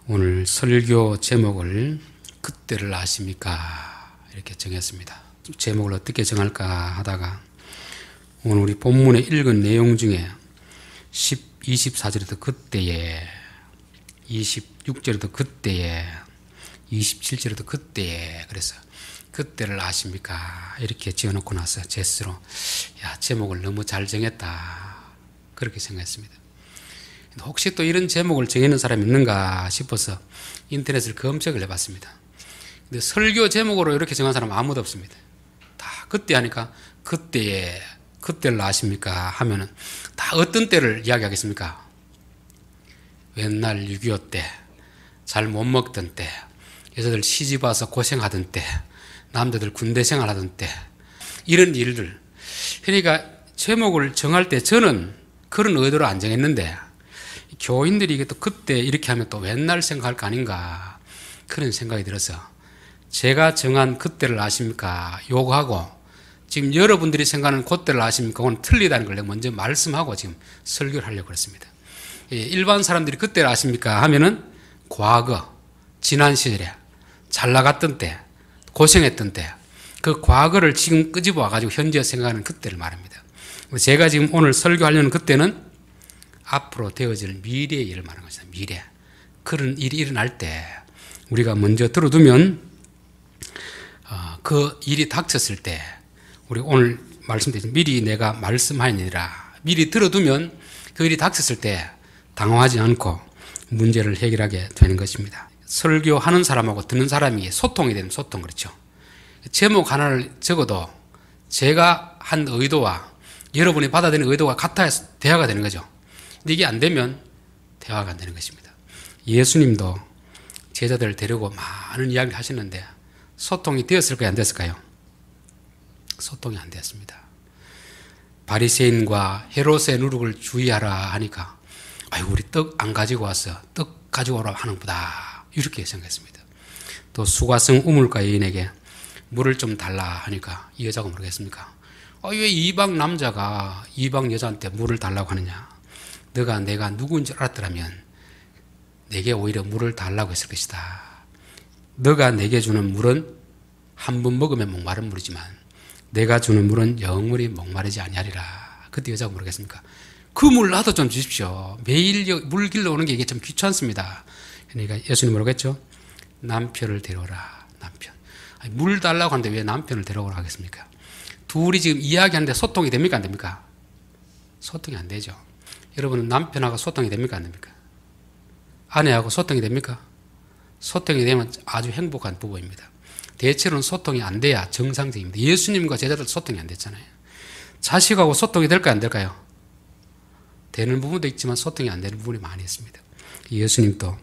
오늘 설교 제목을 그때를 아십니까? 이렇게 정했습니다. 제목을 어떻게 정할까 하다가 오늘 우리 본문에 읽은 내용 중에 24절에도 그때에, 26절에도 그때에, 27절에도 그때에, 그래서 그때를 아십니까? 이렇게 지어놓고 나서 제 스스로 제목을 너무 잘 정했다, 그렇게 생각했습니다. 혹시 또 이런 제목을 정해놓은 사람이 있는가 싶어서 인터넷을 검색을 해봤습니다. 근데 설교 제목으로 이렇게 정한 사람은 아무도 없습니다. 다 그때 하니까 그때에, 그때를 아십니까? 하면은 다 어떤 때를 이야기하겠습니까? 옛날 6.25 때, 잘 못 먹던 때, 여자들 시집 와서 고생하던 때, 남자들 군대 생활하던 때, 이런 일들. 그러니까 제목을 정할 때 저는 그런 의도로 안 정했는데 교인들이 이게 또 그때 이렇게 하면 또 옛날 생각할 거 아닌가, 그런 생각이 들어서 제가 정한 그때를 아십니까? 요거하고 지금 여러분들이 생각하는 그때를 아십니까? 그건 틀리다는 걸 먼저 말씀하고 지금 설교를 하려고 했습니다. 일반 사람들이 그때를 아십니까? 하면은 과거, 지난 시절에 잘 나갔던 때, 고생했던 때, 그 과거를 지금 끄집어 와가지고 현재 생각하는 그때를 말합니다. 제가 지금 오늘 설교하려는 그때는 앞으로 되어질 미래의 일을 말하는 것이다. 미래. 그런 일이 일어날 때 우리가 먼저 들어두면 그 일이 닥쳤을 때 우리 오늘 말씀드린 미리 내가 말씀하니라, 미리 들어두면 그 일이 닥쳤을 때 당황하지 않고 문제를 해결하게 되는 것입니다. 설교하는 사람하고 듣는 사람이 소통이 되는 소통, 그렇죠. 제목 하나를 적어도 제가 한 의도와 여러분이 받아들이는 의도가 같아야 대화가 되는 거죠. 근데 이게 안 되면 대화가 안 되는 것입니다. 예수님도 제자들을 데리고 많은 이야기를 하셨는데 소통이 되었을까요? 안 됐을까요? 소통이 안 되었습니다. 바리새인과 헤롯의 누룩을 주의하라 하니까 아유, 우리 떡 안 가지고 왔어, 떡 가지고 오라 하는구나, 이렇게 생각했습니다. 또 수가성 우물가 여인에게 물을 좀 달라 하니까 이 여자가 모르겠습니까? 왜 이방 남자가 이방 여자한테 물을 달라고 하느냐? 너가 내가 누구인 줄 알았더라면 내게 오히려 물을 달라고 했을 것이다. 너가 내게 주는 물은 한 번 먹으면 목마른 물이지만 내가 주는 물은 영원히 목마르지 아니하리라. 그때 여자가 모르겠습니까? 그 물 나도 좀 주십시오. 매일 물 길러 오는 게 이게 좀 귀찮습니다. 그러니까 예수님 뭐라겠죠? 남편을 데려오라. 남편. 물 달라고 하는데 왜 남편을 데려오라 하겠습니까? 둘이 지금 이야기하는데 소통이 됩니까? 안 됩니까? 소통이 안 되죠. 여러분은 남편하고 소통이 됩니까? 안 됩니까? 아내하고 소통이 됩니까? 소통이 되면 아주 행복한 부부입니다. 대체로는 소통이 안 돼야 정상적입니다. 예수님과 제자들 소통이 안 됐잖아요. 자식하고 소통이 될까요? 안 될까요? 되는 부분도 있지만 소통이 안 되는 부분이 많이 있습니다. 예수님도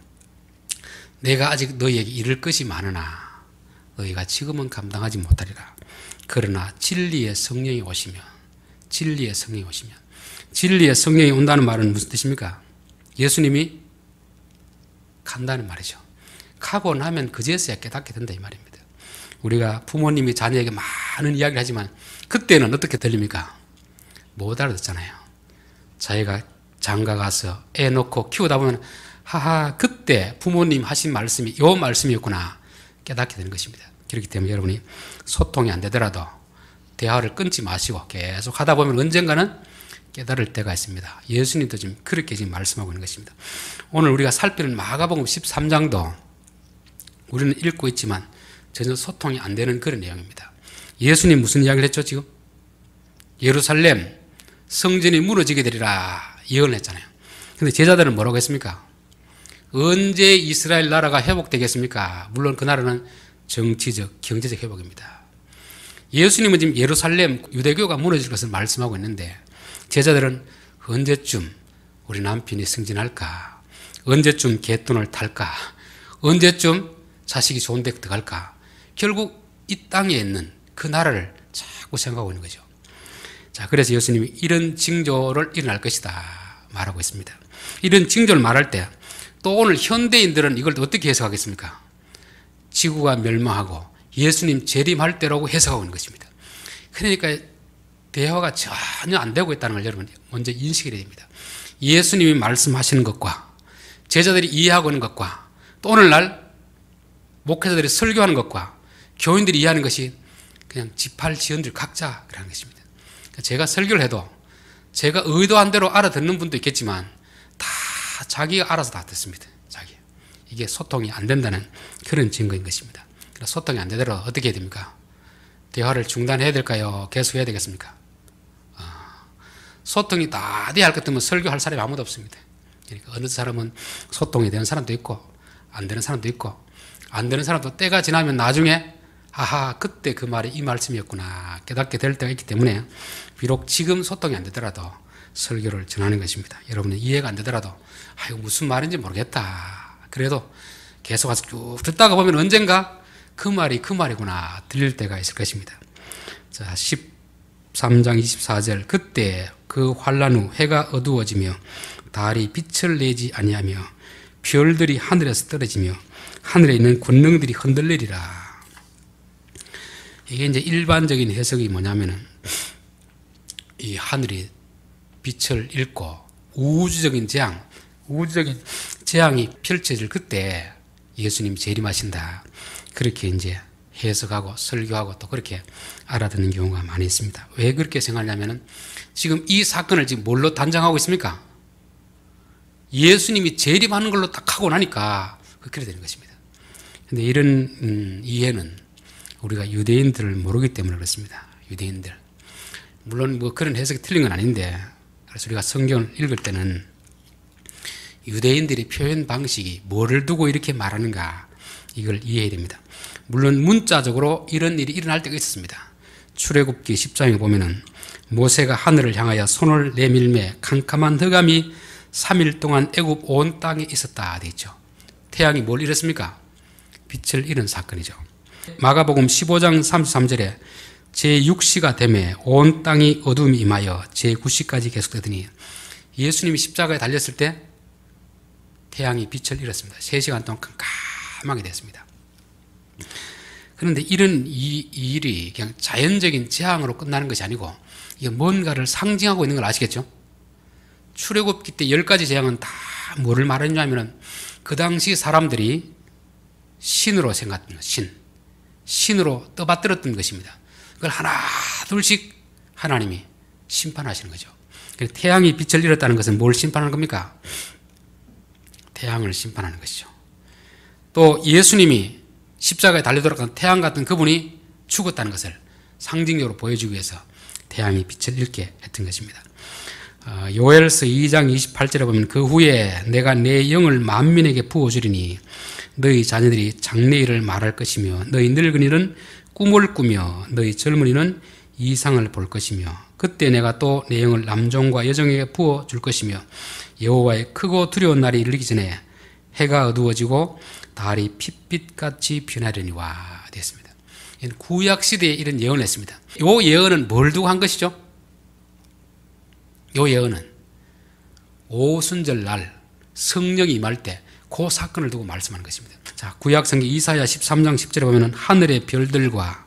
내가 아직 너희에게 이를 것이 많으나 너희가 지금은 감당하지 못하리라. 그러나 진리의 성령이 오시면, 진리의 성령이 오시면, 진리의 성령이 온다는 말은 무슨 뜻입니까? 예수님이 간다는 말이죠. 가고 나면 그제서야 깨닫게 된다, 이 말입니다. 우리가 부모님이 자녀에게 많은 이야기를 하지만 그때는 어떻게 들립니까? 못 알아듣잖아요. 자기가 장가 가서 애 놓고 키우다 보면 하하, 그때 부모님 하신 말씀이 요 말씀이었구나 깨닫게 되는 것입니다. 그렇기 때문에 여러분이 소통이 안 되더라도 대화를 끊지 마시고 계속 하다 보면 언젠가는 깨달을 때가 있습니다. 예수님도 지금 그렇게 지금 말씀하고 있는 것입니다. 오늘 우리가 살피는 마가복음 13장도 우리는 읽고 있지만 전혀 소통이 안 되는 그런 내용입니다. 예수님 무슨 이야기를 했죠, 지금? 예루살렘 성전이 무너지게 되리라 예언을 했잖아요. 근데 제자들은 뭐라고 했습니까? 언제 이스라엘 나라가 회복되겠습니까? 물론 그 나라는 정치적, 경제적 회복입니다. 예수님은 지금 예루살렘 유대교가 무너질 것을 말씀하고 있는데 제자들은 언제쯤 우리 남편이 승진할까? 언제쯤 갯돈을 탈까? 언제쯤 자식이 좋은 데 들어갈까? 결국 이 땅에 있는 그 나라를 자꾸 생각하고 있는 거죠. 자, 그래서 예수님이 이런 징조를 일어날 것이다 말하고 있습니다. 이런 징조를 말할 때 또 오늘 현대인들은 이걸 어떻게 해석하겠습니까? 지구가 멸망하고 예수님 재림할 때라고 해석하고 있는 것입니다. 그러니까 대화가 전혀 안 되고 있다는 걸 여러분 먼저 인식해야 됩니다. 예수님이 말씀하시는 것과 제자들이 이해하고 있는 것과 또 오늘날 목회자들이 설교하는 것과 교인들이 이해하는 것이 그냥 지팔 지연들 각자 그러는 것입니다. 제가 설교를 해도 제가 의도한 대로 알아듣는 분도 있겠지만 다 자기가 알아서 다 듣습니다. 자기. 이게 소통이 안 된다는 그런 증거인 것입니다. 그래서 소통이 안 되더라도 어떻게 해야 됩니까? 대화를 중단해야 될까요? 계속해야 되겠습니까? 소통이 다 돼야 할 것 같으면 설교할 사람이 아무도 없습니다. 그러니까 어느 사람은 소통이 되는 사람도 있고 안 되는 사람도 있고 안 되는 사람도 때가 지나면 나중에 아하 그때 그 말이 이 말씀이었구나 깨닫게 될 때가 있기 때문에 비록 지금 소통이 안 되더라도 설교를 전하는 것입니다. 여러분은 이해가 안 되더라도 이거 무슨 말인지 모르겠다. 그래도 계속 와서 쭉 듣다가 보면 언젠가 그 말이 그 말이구나 들릴 때가 있을 것입니다. 자, 13장 24절 그때 그 환란 후 해가 어두워지며 달이 빛을 내지 아니하며 별들이 하늘에서 떨어지며 하늘에 있는 권능들이 흔들리리라. 이게 이제 일반적인 해석이 뭐냐면은 이 하늘이 빛을 잃고 우주적인 재앙이 펼쳐질 그때 예수님이 재림하신다. 그렇게 이제 해석하고 설교하고 또 그렇게 알아듣는 경우가 많이 있습니다. 왜 그렇게 생각하냐면은 지금 이 사건을 지금 뭘로 단정하고 있습니까? 예수님이 재림하는 걸로 딱 하고 나니까 그렇게 되는 것입니다. 근데 이런 이해는 우리가 유대인들을 모르기 때문에 그렇습니다. 유대인들. 물론 뭐 그런 해석이 틀린 건 아닌데 그래서 우리가 성경을 읽을 때는 유대인들의 표현 방식이 뭐를 두고 이렇게 말하는가 이걸 이해해야 됩니다. 물론 문자적으로 이런 일이 일어날 때가 있었습니다. 출애굽기 10장에 보면은 모세가 하늘을 향하여 손을 내밀매 캄캄한 흑암이 3일 동안 애굽 온 땅에 있었다 되어 있죠. 태양이 뭘 잃었습니까? 빛을 잃은 사건이죠. 마가복음 15장 33절에 제6시가 되매 온 땅이 어둠이 임하여 제9시까지 계속되더니 예수님이 십자가에 달렸을 때 태양이 빛을 잃었습니다. 3시간 동안 깜깜하게 됐습니다. 그런데 이런 이 일이 그냥 자연적인 재앙으로 끝나는 것이 아니고 이게 뭔가를 상징하고 있는 걸 아시겠죠? 출애굽기 때 10가지 재앙은 다 뭐를 말했냐면은 그 당시 사람들이 신으로 생각했던 신으로 떠받들었던 것입니다. 그걸 하나 둘씩 하나님이 심판하시는 거죠. 태양이 빛을 잃었다는 것은 뭘 심판하는 겁니까? 태양을 심판하는 것이죠. 또 예수님이 십자가에 달려 돌아간 태양 같은 그분이 죽었다는 것을 상징적으로 보여주기 위해서 태양이 빛을 잃게 했던 것입니다. 요엘서 2장 28절에 보면 그 후에 내가 내 영을 만민에게 부어주리니 너희 자녀들이 장래일을 말할 것이며 너희 늙은이는 꿈을 꾸며 너희 젊은이는 이상을 볼 것이며 그때 내가 또 내 영을 남종과 여종에게 부어줄 것이며 여호와의 크고 두려운 날이 이르기 전에 해가 어두워지고 달이 핏빛같이 변하려니와 됐습니다. 구약시대에 이런 예언을 했습니다. 이 예언은 뭘 두고 한 것이죠? 이 예언은 오순절날 성령이 임할 때 그 사건을 두고 말씀하는 것입니다. 자, 구약성경 이사야 13장 10절에 보면 하늘의 별들과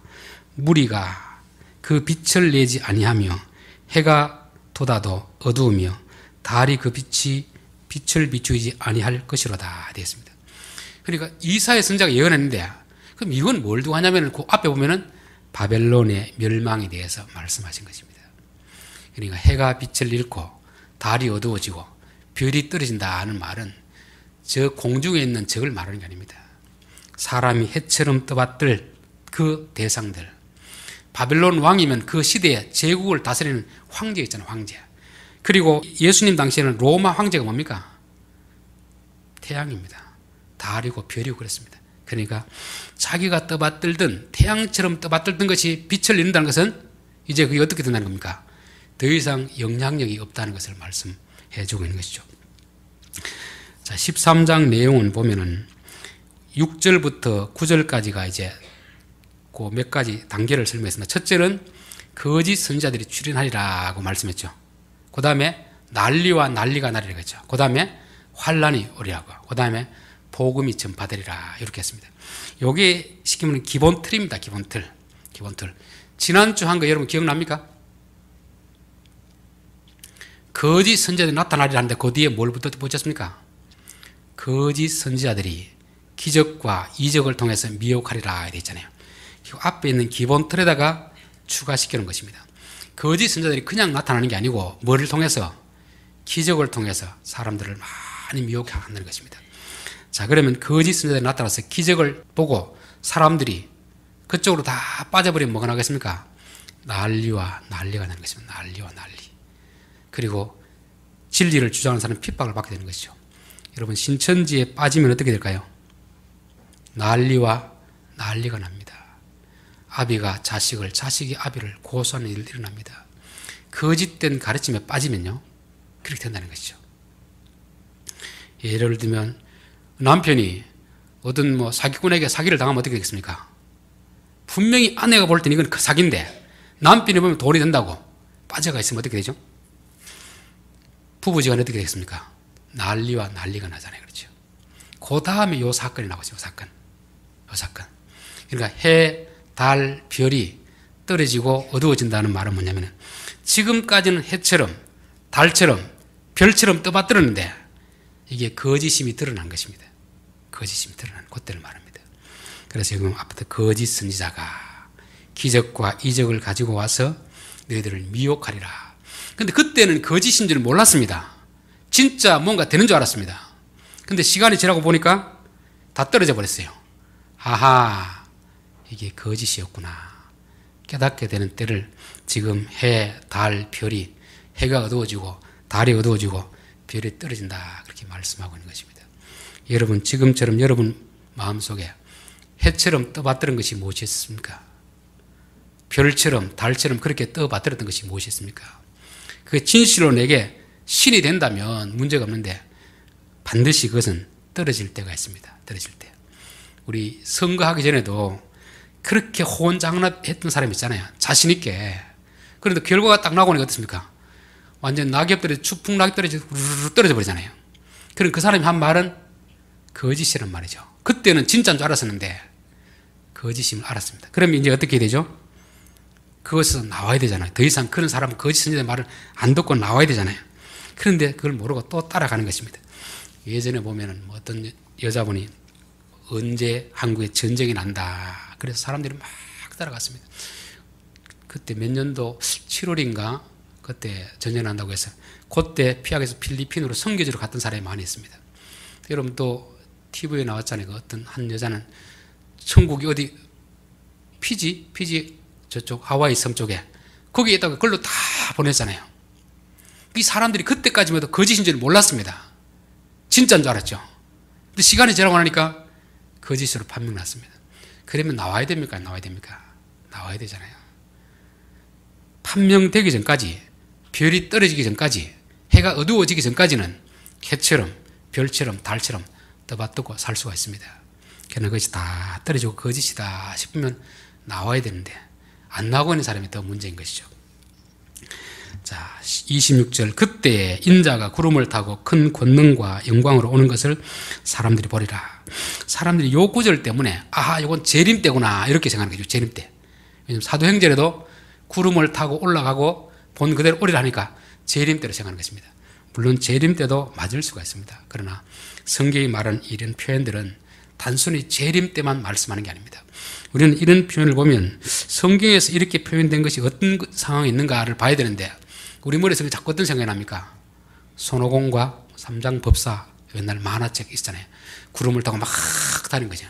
무리가 그 빛을 내지 아니하며 해가 돋아도 어두우며 달이 그 빛을 비추지 아니할 것이로다 되었습니다. 그러니까 이사야 선지자가 예언했는데 그럼 이건 뭘 두고 하냐면 그 앞에 보면은 바벨론의 멸망에 대해서 말씀하신 것입니다. 그러니까 해가 빛을 잃고 달이 어두워지고 별이 떨어진다 하는 말은 저 공중에 있는 적을 말하는 게 아닙니다. 사람이 해처럼 떠받들 그 대상들. 바벨론 왕이면 그 시대에 제국을 다스리는 황제 있잖아요. 황제. 그리고 예수님 당시에는 로마 황제가 뭡니까? 태양입니다. 달이고 별이고 그랬습니다. 그러니까 자기가 떠받들던 태양처럼 떠받들던 것이 빛을 잃는다는 것은 이제 그게 어떻게 된다는 겁니까? 더 이상 영향력이 없다는 것을 말씀해 주고 있는 것이죠. 자, 13장 내용은 보면은 6절부터 9절까지가 이제 그 몇 가지 단계를 설명했습니다. 첫째는 거짓 선지자들이 출현하리라고 말씀했죠. 그 다음에 난리가 나리라고 했죠. 그 다음에 환란이 오리라고. 그 다음에 복음이 전파되리라 이렇게 했습니다. 이게 시키면 기본 틀입니다. 기본 틀. 지난주 한 거 여러분 기억납니까? 거짓 선지자들이 나타나리라 하는데 그 뒤에 뭘 붙였습니까? 거짓 선지자들이 기적과 이적을 통해서 미혹하리라 이래 있잖아요. 앞에 있는 기본 틀에다가 추가시키는 것입니다. 거짓 선지자들이 그냥 나타나는 게 아니고 뭐를 통해서? 기적을 통해서 사람들을 많이 미혹한다는 것입니다. 자, 그러면 거짓 선지자들이 나타나서 기적을 보고 사람들이 그쪽으로 다 빠져버리면 뭐가 나겠습니까? 난리가 나는 것입니다. 난리와 난리. 그리고 진리를 주장하는 사람은 핍박을 받게 되는 것이죠. 여러분, 신천지에 빠지면 어떻게 될까요? 난리가 납니다. 아비가 자식을, 자식이 아비를 고소하는 일이 일어납니다. 거짓된 가르침에 빠지면요, 그렇게 된다는 것이죠. 예를 들면 남편이 어떤 사기꾼에게 사기를 당하면 어떻게 되겠습니까? 분명히 아내가 볼 때는 이건 사기인데 남편이 보면 돈이 된다고 빠져가 있으면 어떻게 되죠? 부부지간에 어떻게 되겠습니까? 난리가 나잖아요. 그렇죠? 그 다음에 요 사건이 나오죠. 요 사건. 그러니까 해, 달, 별이 떨어지고 어두워진다는 말은 뭐냐면 지금까지는 해처럼 달처럼 별처럼 떠받들었는데 이게 거짓심이 드러난 것입니다. 거짓심이 드러난 그때를 말합니다. 그래서 지금 앞부터 거짓 선지자가 기적과 이적을 가지고 와서 너희들을 미혹하리라. 근데 그때는 거짓인 줄 몰랐습니다. 진짜 뭔가 되는 줄 알았습니다. 근데 시간이 지나고 보니까 다 떨어져 버렸어요. 아하, 이게 거짓이었구나. 깨닫게 되는 때를 지금 해, 달, 별이 해가 어두워지고 달이 어두워지고 별이 떨어진다 그렇게 말씀하고 있는 것입니다. 여러분, 지금처럼 여러분 마음속에 해처럼 떠받드는 것이 무엇이었습니까? 별처럼 달처럼 그렇게 떠받들었던 것이 무엇이었습니까? 그 진실로 내게 신이 된다면 문제가 없는데 반드시 그것은 떨어질 때가 있습니다. 떨어질 때. 우리 선거하기 전에도 그렇게 호언장담했던 사람이 있잖아요. 자신 있게. 그런데 결과가 딱 나오니까 어떻습니까? 완전 낙엽들이 추풍 낙엽들이 떨어져 버리잖아요. 그럼 그 사람이 한 말은 거짓이란 말이죠. 그때는 진짜인 줄 알았었는데 거짓임을 알았습니다. 그러면 이제 어떻게 되죠? 그것에서 나와야 되잖아요. 더 이상 그런 사람은 거짓 선지자의 말을 안 듣고 나와야 되잖아요. 그런데 그걸 모르고 또 따라가는 것입니다. 예전에 보면은 어떤 여자분이 언제 한국에 전쟁이 난다. 그래서 사람들이 막 따라갔습니다. 그때 몇 년도 7월인가 그때 전쟁 난다고 해서 그때 피하기 위해서 필리핀으로 선교지로 갔던 사람이 많이 있습니다. 여러분 또 TV에 나왔잖아요. 그 어떤 한 여자는 천국이 어디 피지 저쪽 하와이 섬 쪽에 거기에 있다가 그걸로 다 보냈잖아요. 이 사람들이 그때까지만 해도 거짓인 줄 몰랐습니다. 진짜인 줄 알았죠. 근데 시간이 지나고 나니까 거짓으로 판명났습니다. 그러면 나와야 됩니까? 나와야 됩니까? 나와야 되잖아요. 판명되기 전까지, 별이 떨어지기 전까지, 해가 어두워지기 전까지는 해처럼 별처럼 달처럼 떠받들고 살 수가 있습니다. 그러나 그것이 다 떨어지고 거짓이다 싶으면 나와야 되는데 안 나오고 있는 사람이 더 문제인 것이죠. 자, 26절 그때 인자가 구름을 타고 큰 권능과 영광으로 오는 것을 사람들이 보리라. 사람들이 요 구절 때문에 아하, 이건 재림 때구나 이렇게 생각하는 거죠. 재림 때. 왜냐하면 사도행전에도 구름을 타고 올라가고 본 그대로 오리라 하니까 재림 때로 생각하는 것입니다. 물론 재림 때도 맞을 수가 있습니다. 그러나 성경이 말하는 이런 표현들은 단순히 재림 때만 말씀하는 게 아닙니다. 우리는 이런 표현을 보면 성경에서 이렇게 표현된 것이 어떤 상황이 있는가를 봐야 되는데 우리 머릿속에 자꾸 어떤 생각이 납니까? 손오공과 삼장법사 옛날 만화책 있잖아요. 구름을 타고 막 다니는 거죠.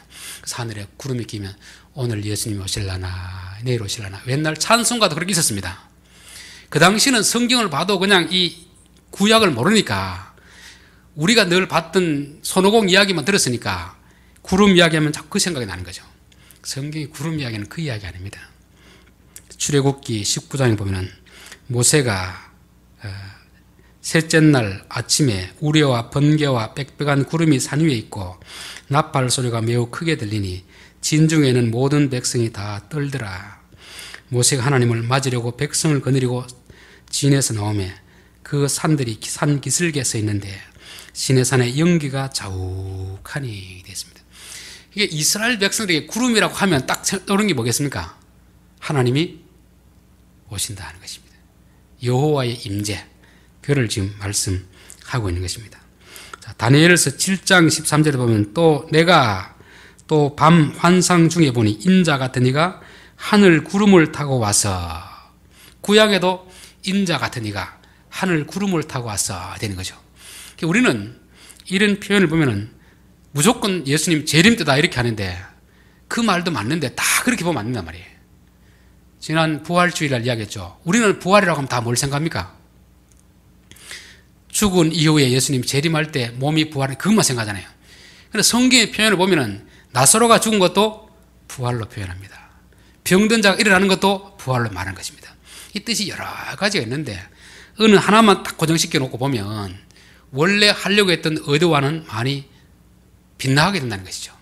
하늘에 구름이 끼면 오늘 예수님이 오실라나 내일 오실라나 옛날 찬송가도 그렇게 있었습니다. 그 당시는 성경을 봐도 그냥 이 구약을 모르니까 우리가 늘 봤던 손오공 이야기만 들었으니까 구름 이야기하면 자꾸 그 생각이 나는 거죠. 성경의 구름 이야기는 그 이야기 아닙니다. 출애굽기 19장에 보면은 모세가 셋째 날 아침에 우레와 번개와 빽빽한 구름이 산 위에 있고 나팔 소리가 매우 크게 들리니 진중에는 모든 백성이 다 떨더라. 모세가 하나님을 맞으려고 백성을 거느리고 진에서 나오매 그 산들이 산 기슭에 서 있는데 시내산에 연기가 자욱하니 됐습니다. 이게 이스라엘 백성들에게 구름이라고 하면 딱 떠오르는 게 뭐겠습니까? 하나님이 오신다 하는 것입니다. 여호와의 임재, 그를 지금 말씀하고 있는 것입니다. 자, 다니엘서 7장 13절에 보면 또 내가 또 밤 환상 중에 보니 인자 같은 이가 하늘 구름을 타고 와서, 구약에도 인자 같은 이가 하늘 구름을 타고 왔어 되는 거죠. 우리는 이런 표현을 보면은 무조건 예수님 재림 때다 이렇게 하는데, 그 말도 맞는데 다 그렇게 보면 안 된단 말이에요. 지난 부활주일날 이야기했죠. 우리는 부활이라고 하면 다 뭘 생각합니까? 죽은 이후에 예수님 재림할 때 몸이 부활하는 그것만 생각하잖아요. 그런데 성경의 표현을 보면은 나사로가 죽은 것도 부활로 표현합니다. 병든 자가 일어나는 것도 부활로 말하는 것입니다. 이 뜻이 여러 가지가 있는데 어느 하나만 딱 고정시켜 놓고 보면 원래 하려고 했던 의도와는 많이 빗나가게 된다는 것이죠.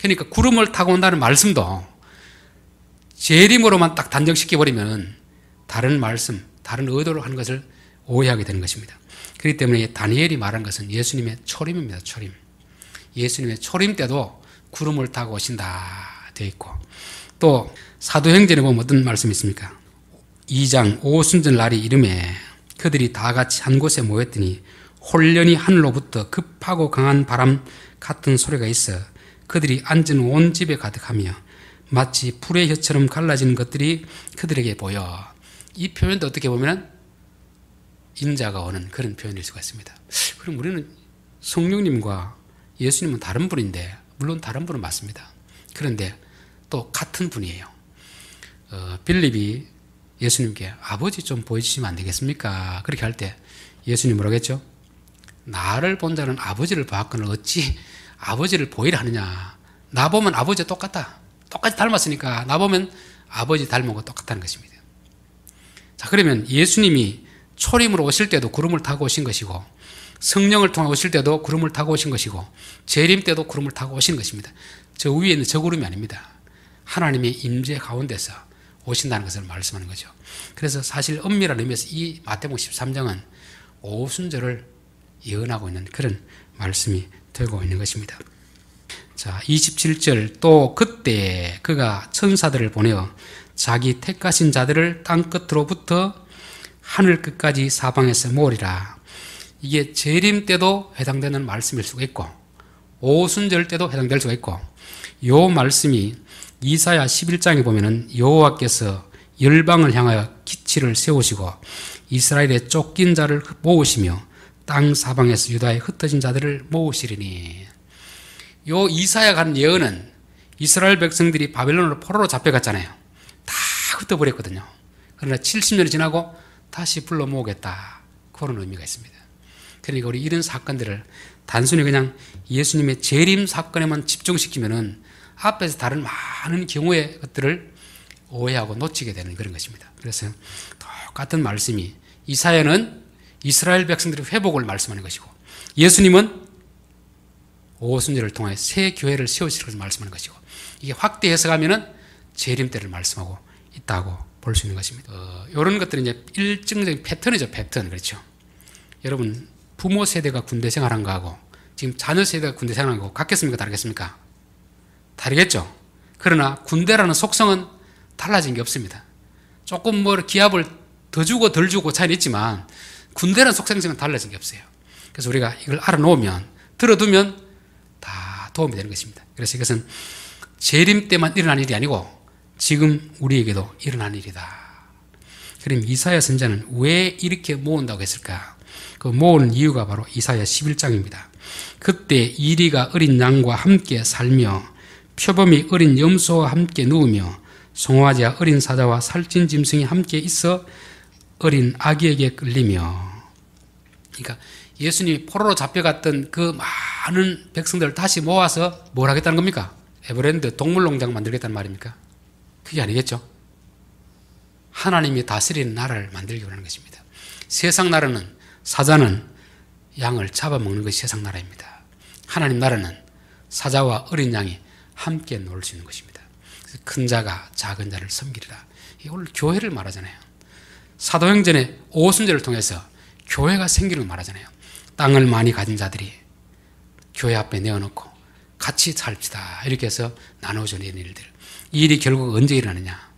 그러니까 구름을 타고 온다는 말씀도 재림으로만 딱 단정시켜버리면 다른 말씀, 다른 의도로 하는 것을 오해하게 되는 것입니다. 그렇기 때문에 다니엘이 말한 것은 예수님의 초림입니다. 초림. 예수님의 초림 때도 구름을 타고 오신다 되어 있고, 또 사도행전에 보면 어떤 말씀이 있습니까? 2장 오순절 날이 이름에 그들이 다 같이 한 곳에 모였더니 홀련히 하늘로부터 급하고 강한 바람 같은 소리가 있어 그들이 앉은 온 집에 가득하며 마치 불의 혀처럼 갈라지는 것들이 그들에게 보여. 이 표현도 어떻게 보면 인자가 오는 그런 표현일 수가 있습니다. 그럼 우리는 성령님과 예수님은 다른 분인데, 물론 다른 분은 맞습니다. 그런데 또 같은 분이에요. 빌립이 예수님께 아버지 좀 보여주시면 안 되겠습니까? 그렇게 할 때 예수님 뭐라겠죠? 나를 본 자는 아버지를 보았거늘 어찌 아버지를 보이라 하느냐. 나 보면 아버지와 똑같다. 똑같이 닮았으니까 나 보면 아버지 닮은 거 똑같다는 것입니다. 자, 그러면 예수님이 초림으로 오실 때도 구름을 타고 오신 것이고, 성령을 통해 오실 때도 구름을 타고 오신 것이고, 재림 때도 구름을 타고 오신 것입니다. 저 위에 있는 저 구름이 아닙니다. 하나님의 임재 가운데서 오신다는 것을 말씀하는 거죠. 그래서 사실 엄밀한 의미에서 이 마태복음 13장은 오순절을 예언하고 있는 그런 말씀이 되고 있는 것입니다. 자, 27절, 또 그때 그가 천사들을 보내어 자기 택하신 자들을 땅 끝으로부터 하늘 끝까지 사방에서 모으리라. 이게 재림 때도 해당되는 말씀일 수가 있고, 오순절 때도 해당될 수가 있고, 요 말씀이 이사야 11장에 보면은 여호와께서 열방을 향하여 기치를 세우시고 이스라엘의 쫓긴 자를 모으시며 땅 사방에서 유다의 흩어진 자들을 모으시리니, 요 이사야가 한 예언은 이스라엘 백성들이 바벨론으로 포로로 잡혀갔잖아요. 다 흩어버렸거든요. 그러나 70년이 지나고 다시 불러 모으겠다, 그런 의미가 있습니다. 그러니까 우리 이런 사건들을 단순히 그냥 예수님의 재림 사건에만 집중시키면은 앞에서 다른 많은 경우의 것들을 오해하고 놓치게 되는 그런 것입니다. 그래서 똑같은 말씀이, 이사야는 이스라엘 백성들의 회복을 말씀하는 것이고, 예수님은 오순절을 통해 새 교회를 세우실 것을 말씀하는 것이고, 이게 확대 해석하면은 재림 때를 말씀하고 있다고 볼 수 있는 것입니다. 이런 것들은 이제 일정적인 패턴이죠, 패턴. 그렇죠. 여러분, 부모 세대가 군대 생활한 거하고 지금 자녀 세대가 군대 생활한 거하고 같겠습니까? 다르겠습니까? 다르겠죠. 그러나 군대라는 속성은 달라진 게 없습니다. 조금 뭐 기합을 더 주고 덜 주고 차이는 있지만 군대라는 속성은 달라진 게 없어요. 그래서 우리가 이걸 알아놓으면, 들어두면 다 도움이 되는 것입니다. 그래서 이것은 재림 때만 일어난 일이 아니고 지금 우리에게도 일어난 일이다. 그럼 이사야 선지자는 왜 이렇게 모은다고 했을까? 그 모으는 이유가 바로 이사야 11장입니다. 그때 이리가 어린 양과 함께 살며 표범이 어린 염소와 함께 누우며 송아지와 어린 사자와 살찐 짐승이 함께 있어 어린 아기에게 끌리며. 그러니까 예수님이 포로로 잡혀갔던 그 많은 백성들을 다시 모아서 뭘 하겠다는 겁니까? 에버랜드 동물농장 만들겠다는 말입니까? 그게 아니겠죠. 하나님이 다스리는 나라를 만들기 원하는 것입니다. 세상 나라는, 사자는 양을 잡아먹는 것이 세상 나라입니다. 하나님 나라는 사자와 어린 양이 함께 놀 수 있는 것입니다. 큰 자가 작은 자를 섬기리라. 이게 오늘 교회를 말하잖아요. 사도행전의 오순절을 통해서 교회가 생기는 걸 말하잖아요. 땅을 많이 가진 자들이 교회 앞에 내어놓고 같이 살피다, 이렇게 해서 나눠주는 이런 일들. 이 일이 결국 언제 일어나느냐?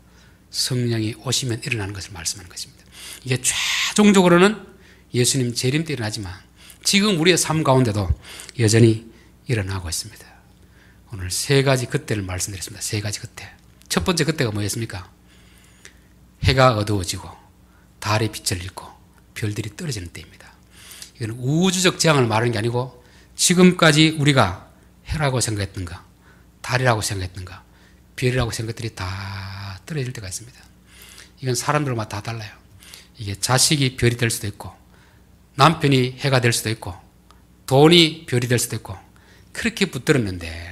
성령이 오시면 일어나는 것을 말씀하는 것입니다. 이게 최종적으로는 예수님 재림 때 일어나지만 지금 우리의 삶 가운데도 여전히 일어나고 있습니다. 오늘 세 가지 그때를 말씀드렸습니다. 세 가지 그때. 첫 번째 그때가 뭐였습니까? 해가 어두워지고 달의 빛을 잃고 별들이 떨어지는 때입니다. 이건 우주적 재앙을 말하는 게 아니고 지금까지 우리가 해라고 생각했던가 달이라고 생각했던가 별이라고 생각들이 다 떨어질 때가 있습니다. 이건 사람들마다 다 달라요. 이게 자식이 별이 될 수도 있고 남편이 해가 될 수도 있고 돈이 별이 될 수도 있고 그렇게 붙들었는데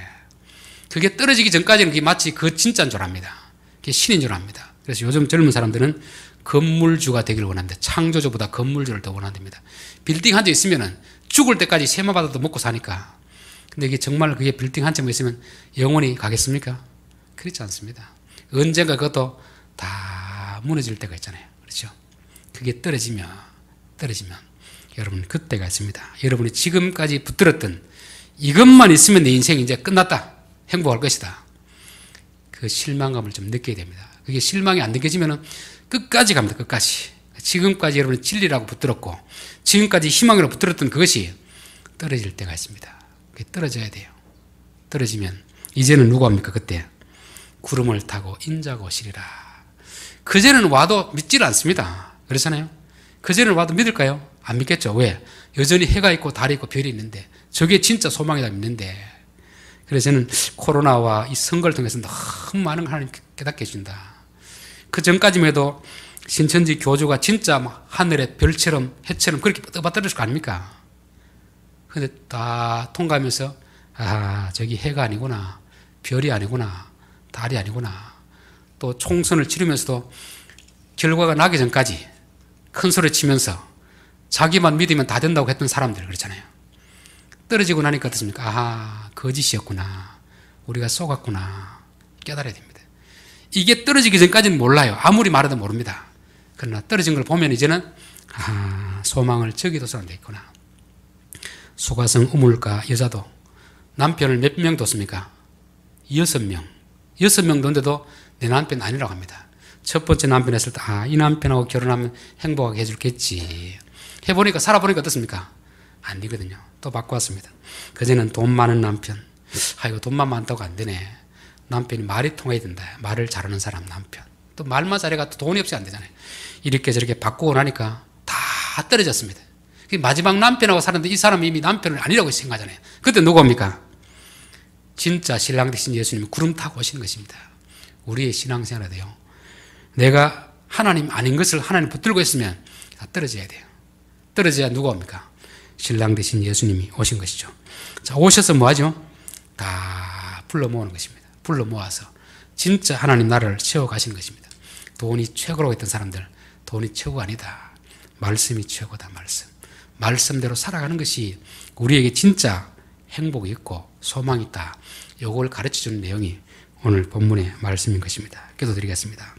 그게 떨어지기 전까지는 그게 마치 그 진짜인 줄 압니다. 그게 신인 줄 압니다. 그래서 요즘 젊은 사람들은 건물주가 되기를 원합니다. 창조주보다 건물주를 더 원한답니다. 빌딩 한 채 있으면 죽을 때까지 세마 받아도 먹고 사니까. 근데 이게 정말 그게 빌딩 한 채만 있으면 영원히 가겠습니까? 그렇지 않습니다. 언젠가 그것도 다 무너질 때가 있잖아요. 그렇죠? 그게 떨어지면 여러분 그때가 있습니다. 여러분이 지금까지 붙들었던 이것만 있으면 내 인생이 이제 끝났다. 행복할 것이다. 그 실망감을 좀 느껴야 됩니다. 그게 실망이 안 느껴지면 끝까지 갑니다. 끝까지. 지금까지 여러분이 진리라고 붙들었고 지금까지 희망으로 붙들었던 그것이 떨어질 때가 있습니다. 그게 떨어져야 돼요. 떨어지면 이제는 누가 합니까? 그때 구름을 타고 인자가 오시리라. 그제는 와도 믿지를 않습니다. 그렇잖아요. 그제는 와도 믿을까요? 안 믿겠죠. 왜? 여전히 해가 있고 달이 있고 별이 있는데 저게 진짜 소망이다 믿는데. 그래서 저는 코로나와 이 선거를 통해서 너무 많은 걸 하나님 깨닫게 해준다. 그 전까지만 해도 신천지 교주가 진짜 하늘의 별처럼 해처럼 그렇게 떠받들었을 거 아닙니까? 근데 다 통과하면서 저기 해가 아니구나, 별이 아니구나, 달이 아니구나. 또 총선을 치르면서도 결과가 나기 전까지 큰 소리 치면서 자기만 믿으면 다 된다고 했던 사람들 그렇잖아요. 떨어지고 나니까 어떻습니까? 거짓이었구나. 우리가 속았구나. 깨달아야 됩니다. 이게 떨어지기 전까지는 몰라요. 아무리 말해도 모릅니다. 그러나 떨어진 걸 보면 이제는 소망을 저기도 사람도 있구나. 수가성 우물가 여자도 남편을 몇 명 뒀습니까? 6명. 6명 뒀는데도 내 남편 아니라고 합니다. 첫 번째 남편 했을 때 이 남편하고 결혼하면 행복하게 해줄겠지. 해보니까 살아보니까 어떻습니까? 아니거든요. 또 바꿔왔습니다. 그전에는 돈 많은 남편. 이거 돈만 많다고 안 되네. 남편이 말이 통해야 된다. 말을 잘하는 사람 남편. 또 말만 잘해가 또 돈이 없이 안 되잖아요. 이렇게 저렇게 바꾸고 나니까 다 떨어졌습니다. 마지막 남편하고 살았는데 이 사람이 이미 남편을 아니라고 생각하잖아요. 그때 누구입니까? 진짜 신랑 되신 예수님이 구름 타고 오시는 것입니다. 우리의 신앙생활에도요. 내가 하나님 아닌 것을 하나님 붙들고 있으면 다 떨어져야 돼요. 떨어져야 누가 옵니까? 신랑 되신 예수님이 오신 것이죠. 자, 오셔서 뭐 하죠? 다 불러 모으는 것입니다. 불러 모아서 진짜 하나님 나라를 채워가시는 것입니다. 돈이 최고라고 했던 사람들, 돈이 최고가 아니다. 말씀이 최고다. 말씀대로 살아가는 것이 우리에게 진짜 행복이 있고 소망이 있다. 이걸 가르쳐주는 내용이 오늘 본문의 말씀인 것입니다. 기도드리겠습니다.